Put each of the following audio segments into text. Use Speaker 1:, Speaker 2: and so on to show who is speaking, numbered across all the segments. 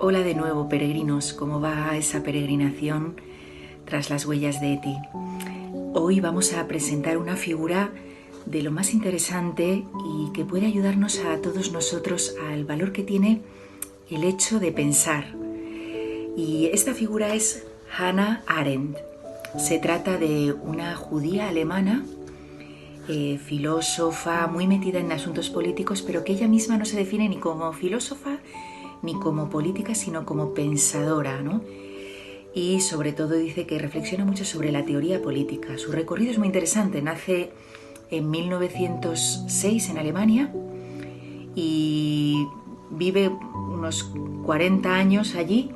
Speaker 1: Hola de nuevo, peregrinos, ¿cómo va esa peregrinación tras las huellas de Eti? Hoy vamos a presentar una figura de lo más interesante y que puede ayudarnos a todos nosotros al valor que tiene el hecho de pensar. Y esta figura es Hannah Arendt. Se trata de una judía alemana, filósofa, muy metida en asuntos políticos, pero que ella misma no se define ni como filósofa ni como política, sino como pensadora, ¿no? Y sobre todo dice que reflexiona mucho sobre la teoría política. Su recorrido es muy interesante. Nace en 1906 en Alemania y vive unos 40 años allí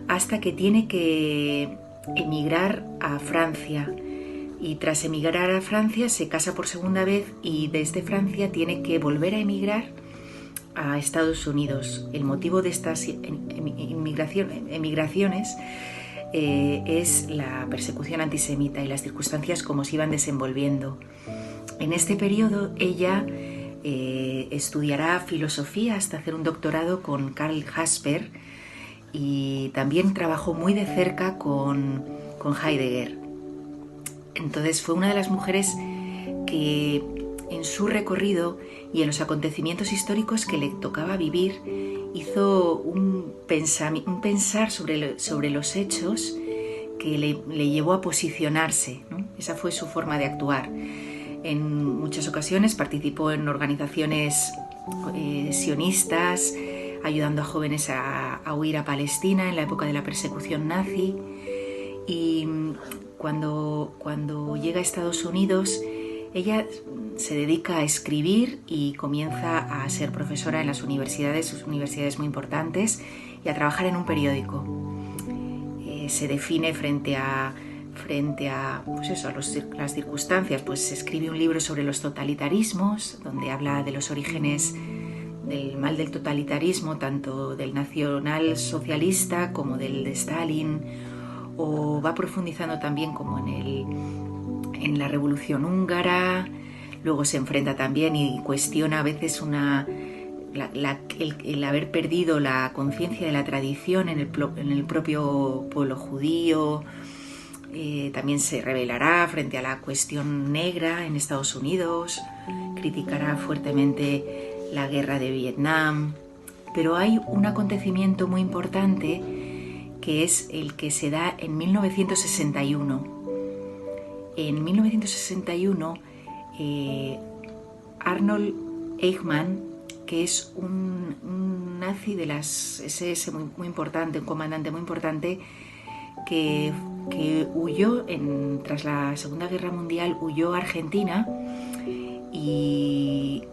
Speaker 1: hasta que tiene que emigrar a Francia. Y tras emigrar a Francia se casa por segunda vez y desde Francia tiene que volver a emigrar a Estados Unidos. El motivo de estas emigraciones es la persecución antisemita y las circunstancias como se iban desenvolviendo. En este periodo ella estudiará filosofía hasta hacer un doctorado con Karl Jasper y también trabajó muy de cerca con Heidegger. Entonces fue una de las mujeres que en su recorrido y en los acontecimientos históricos que le tocaba vivir hizo un pensar sobre los hechos que le llevó a posicionarse, ¿no? Esa fue su forma de actuar. En muchas ocasiones participó en organizaciones sionistas, ayudando a jóvenes a huir a Palestina en la época de la persecución nazi. Y cuando llega a Estados Unidos, ella se dedica a escribir y comienza a ser profesora en sus universidades muy importantes, y a trabajar en un periódico. Se define frente a las circunstancias, pues escribe un libro sobre los totalitarismos, donde habla de los orígenes del mal del totalitarismo, tanto del nacional-socialista como del de Stalin, o va profundizando también como en la Revolución Húngara. Luego se enfrenta también y cuestiona a veces el haber perdido la conciencia de la tradición en el propio pueblo judío. También se rebelará frente a la cuestión negra en Estados Unidos, criticará fuertemente la guerra de Vietnam. Pero hay un acontecimiento muy importante que es el que se da en 1961. En 1961, Arnold Eichmann, que es un nazi de las SS muy importante, un comandante muy importante, que huyó tras la Segunda Guerra Mundial, huyó a Argentina, y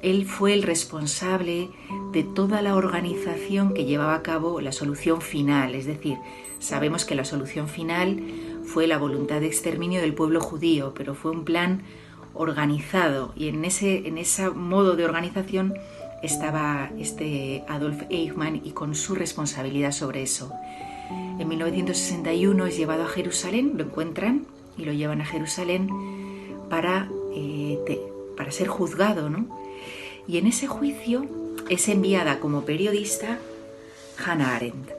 Speaker 1: él fue el responsable de toda la organización que llevaba a cabo la solución final. Es decir, sabemos que la solución final fue la voluntad de exterminio del pueblo judío, pero fue un plan organizado, y en ese modo de organización estaba Adolf Eichmann, y con su responsabilidad sobre eso. En 1961 es llevado a Jerusalén, lo encuentran y lo llevan a Jerusalén para ser juzgado, ¿no? Y en ese juicio es enviada como periodista Hannah Arendt.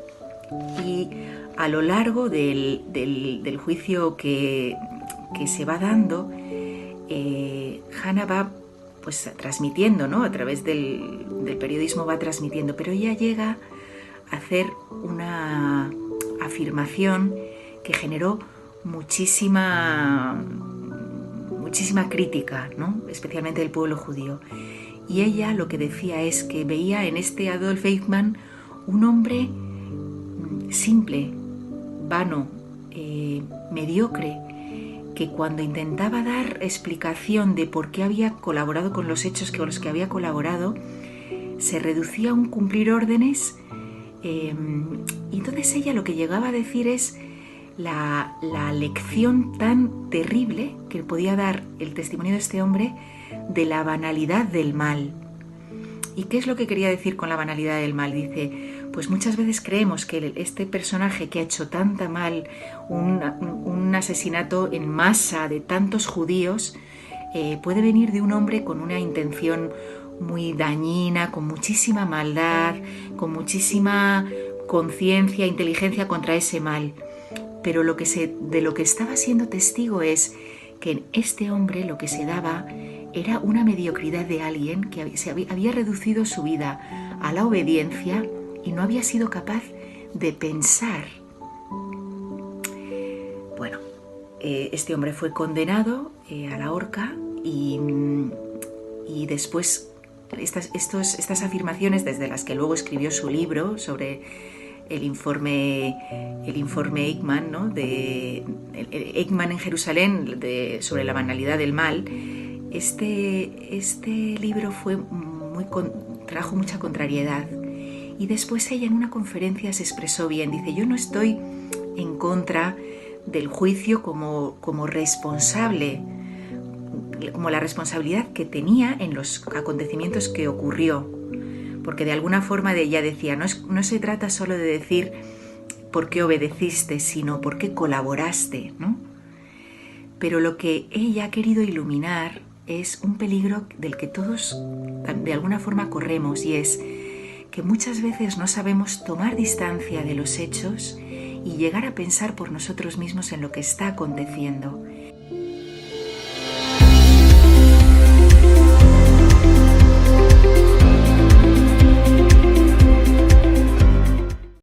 Speaker 1: Y a lo largo del juicio que se va dando, Hannah va pues transmitiendo, ¿no? A través del periodismo va transmitiendo, pero ella llega a hacer una afirmación que generó muchísima crítica, ¿no? Especialmente del pueblo judío. Y ella lo que decía es que veía en este Adolf Eichmann un hombre simple, vano, mediocre, que cuando intentaba dar explicación de por qué había colaborado con los hechos con los que había colaborado, se reducía a un cumplir órdenes. Y entonces ella lo que llegaba a decir es la lección tan terrible que podía dar el testimonio de este hombre de la banalidad del mal. ¿Y qué es lo que quería decir con la banalidad del mal? Dice, pues muchas veces creemos que este personaje que ha hecho tanta mal, un asesinato en masa de tantos judíos, puede venir de un hombre con una intención muy dañina, con muchísima maldad, con muchísima conciencia, inteligencia contra ese mal. Pero de lo que estaba siendo testigo es que en este hombre lo que se daba era una mediocridad de alguien que había reducido su vida a la obediencia y no había sido capaz de pensar. Bueno, este hombre fue condenado a la horca y después estas afirmaciones, desde las que luego escribió su libro sobre el informe Eichmann, ¿no? Eichmann en Jerusalén, sobre la banalidad del mal. Este libro trajo mucha contrariedad. Y después ella en una conferencia se expresó bien. Dice: yo no estoy en contra del juicio como responsable, como la responsabilidad que tenía en los acontecimientos que ocurrió. Porque de alguna forma ella decía, no se trata solo de decir por qué obedeciste, sino por qué colaboraste, ¿no? Pero lo que ella ha querido iluminar es un peligro del que todos de alguna forma corremos, y es que muchas veces no sabemos tomar distancia de los hechos y llegar a pensar por nosotros mismos en lo que está aconteciendo.